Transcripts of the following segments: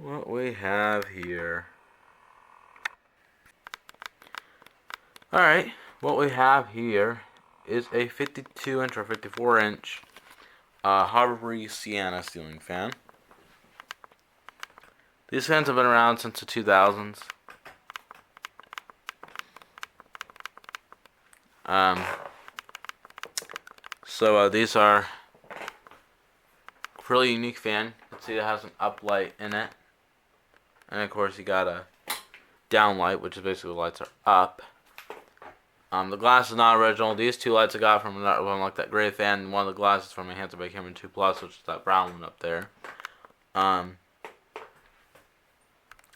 what we have here. Alright, what we have here is a 52-inch or 54-inch Harbor Breeze Sienna ceiling fan. These fans have been around since the 2000s. These are a really unique fan. You can see it has an up light in it. And of course you got a down light, which is basically the lights are up. The glass is not original. These two lights I got from like that gray fan. One of the glasses from my Hands by Cameron 2 Plus, which is that brown one up there.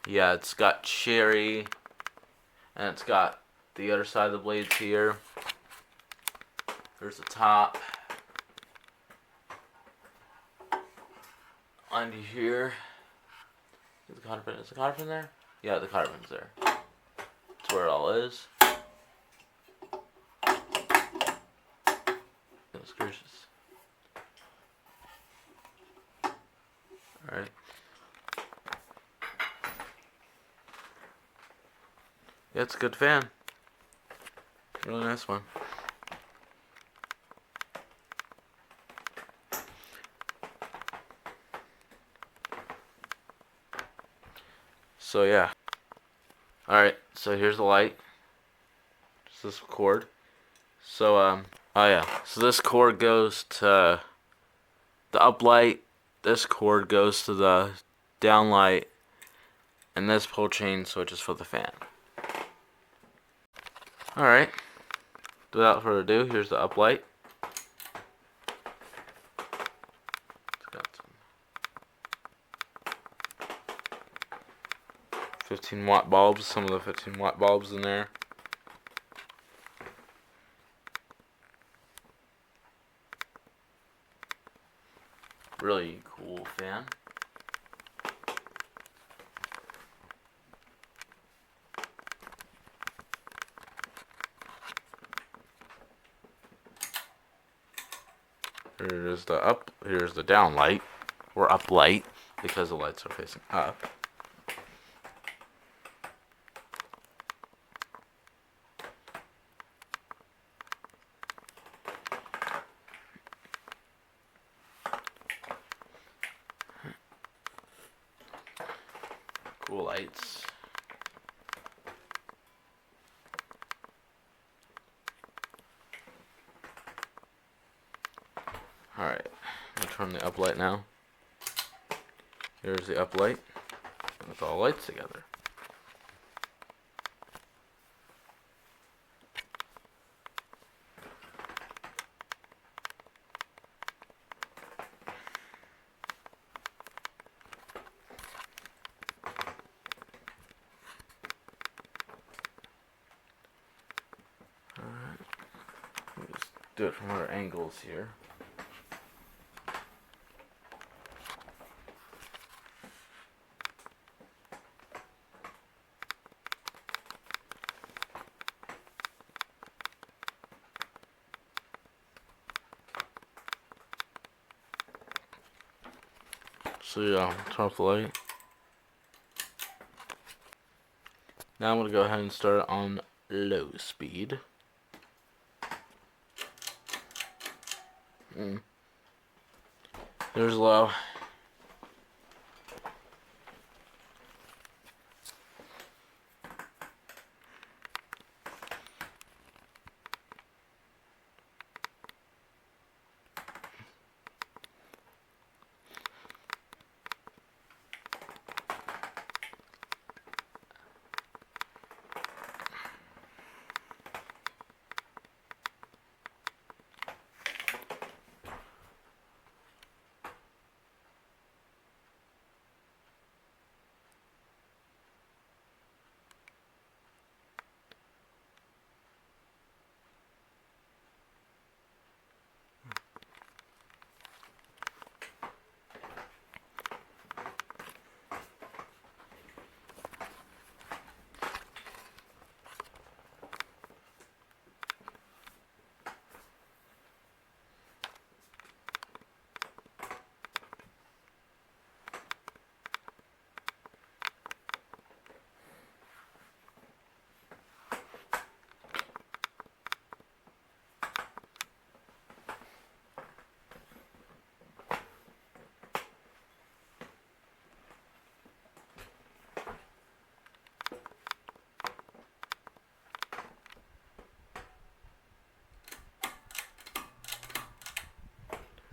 Yeah, it's got cherry, and it's got the other side of the blades here. There's the top. Under here. Is the cotter pin there? Yeah, the cotter pin's there. That's where it all is. Goodness gracious. Alright. Yeah, it's a good fan. Really nice one. So yeah. Alright, so here's the light. Just this cord. So oh yeah. So this cord goes to the up light. This cord goes to the down light. And this pull chain switches for the fan. Alright. Without further ado, here's the up light. It's got some 15-watt bulbs, some of the 15-watt bulbs in there. Really cool fan. Here's the down light, or up light, because the lights are facing up. Cool lights. Alright, I'm going to turn the up light now. Here's the up light with all lights together. Alright, let's do it from other angles here. So yeah, turn off the light. Now I'm going to go ahead and start it on low speed. There's low.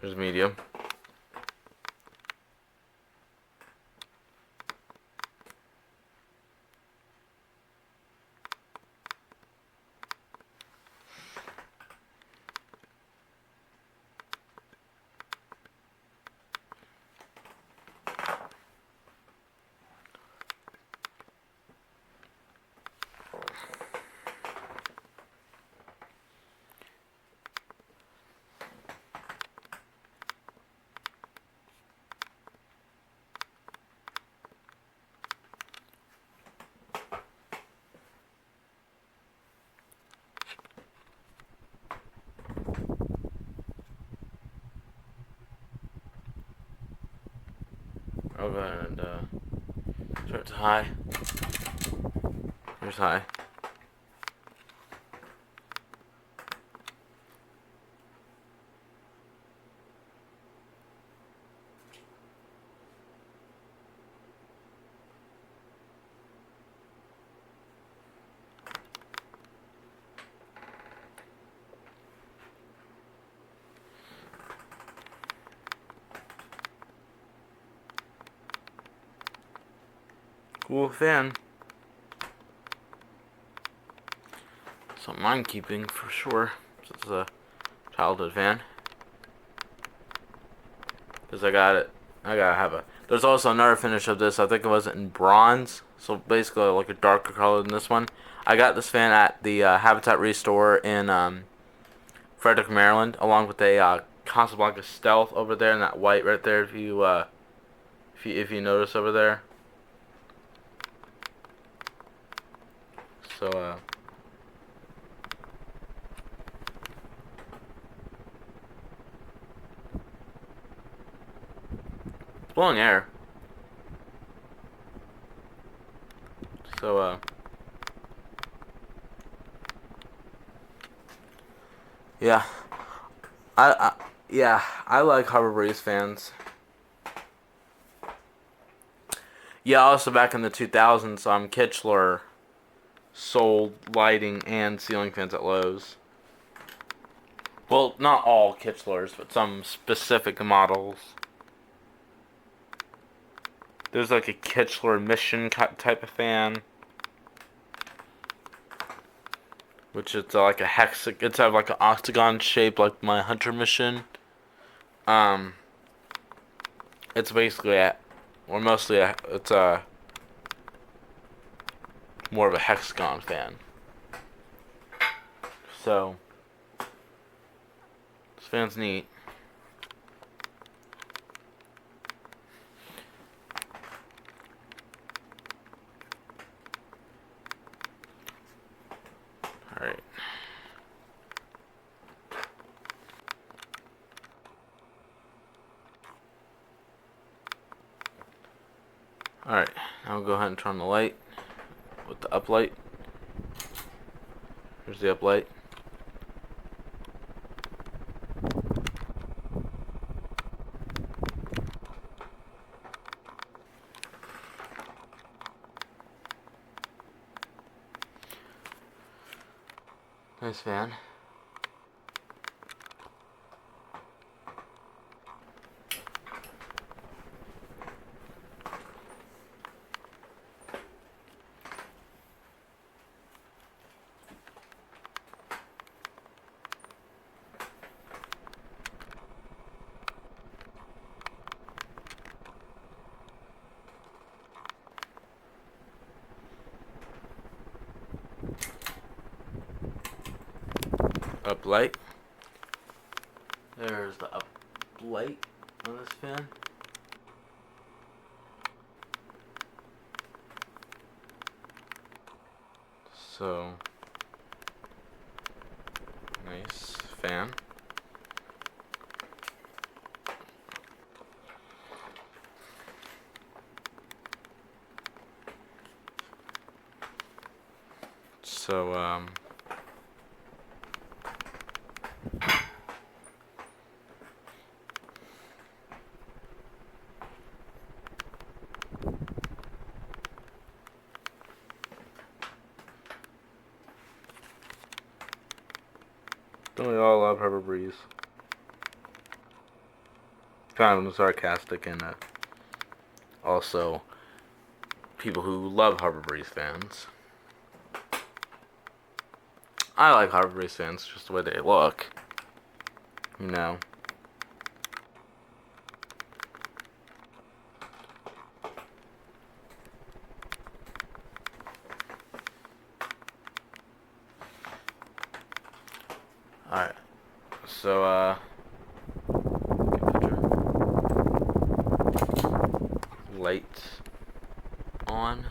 Here's medium. I'll go ahead and start to high. Here's high. Cool fan. Something I'm keeping for sure. This is a childhood fan. Because I got it. I gotta have a. There's also another finish of this. I think it was in bronze. So basically like a darker color than this one. I got this fan at the Habitat Restore in Frederick, Maryland. Along with a Casablanca Stealth over there and that white right there if you notice over there. So it's blowing air. So yeah. I like Harbor Breeze fans. Yeah, also back in the 2000s, Kichler sold lighting and ceiling fans at Lowe's. Well, not all Kitchlers, but some specific models. There's like a Kichler Mission type of fan, which is like a it's have like an octagon shape, like my Hunter Mission. It's basically it's more of a hexagon fan. So this fan's neat. Alright. Alright, now we'll go ahead and turn the light with the up light. Here's the up light. Nice fan. Up light. There's the up light on this fan. So nice fan. So don't we all love Harbor Breeze? kind of sarcastic and also people who love Harbor Breeze fans. I like Harbor Breeze fans, just the way they look. You know. Alright. So, lights on.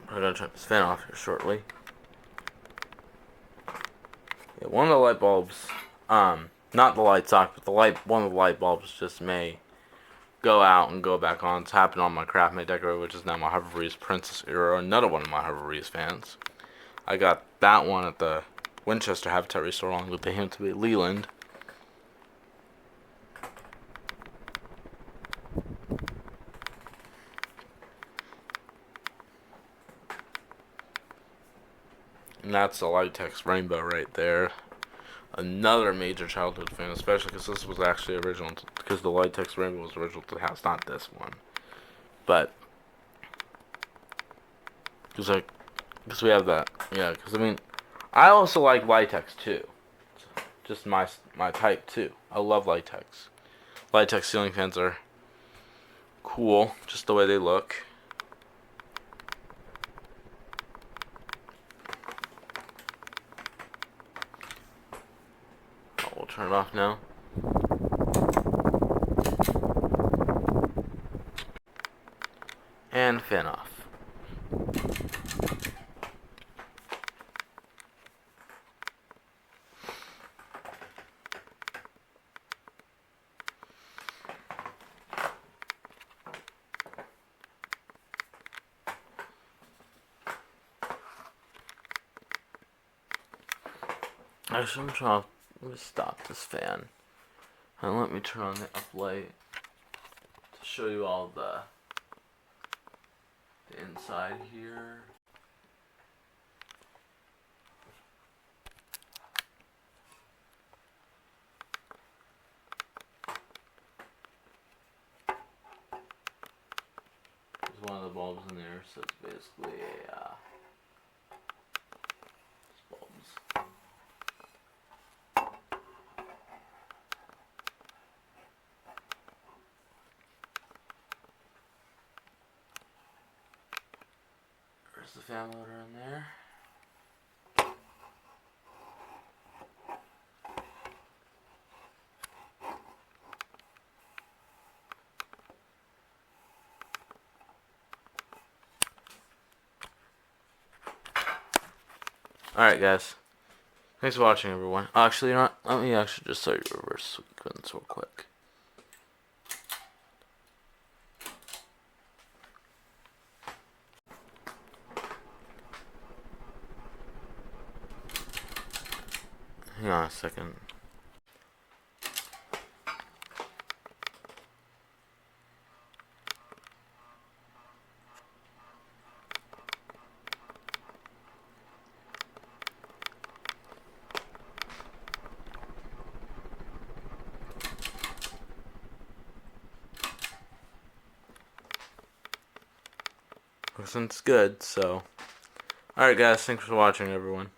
I'm gonna turn this fan off here shortly. Yeah, one of the light bulbs, not the light socket, but one of the light bulbs just may go out and go back on. It's happened on my Craft Made Decorator, which is now my Harbor Breeze Princess Era, another one of my Harbor Breeze fans. I got that one at the Winchester Habitat Restore along with the him to be Leland. And that's the Litex Rainbow right there. Another major childhood fan, especially because this was actually original, because the Litex Rainbow was original to the house, not this one. But, because we have that, yeah, because I mean, I also like Litex too. Just my type too. I love Litex. Litex ceiling fans are cool, just the way they look. We'll turn it off now. And fan off. Actually, let me stop this fan. And let me turn on the up light to show you all the inside here. There's one of the bulbs in there, so it's basically a bulbs. There's the fan motor in there. Alright, guys. Thanks for watching, everyone. Actually, you know what? Let me actually just show you reverse sequence real quick. Hang on a second. Looks good, so. Alright, guys. Thanks for watching, everyone.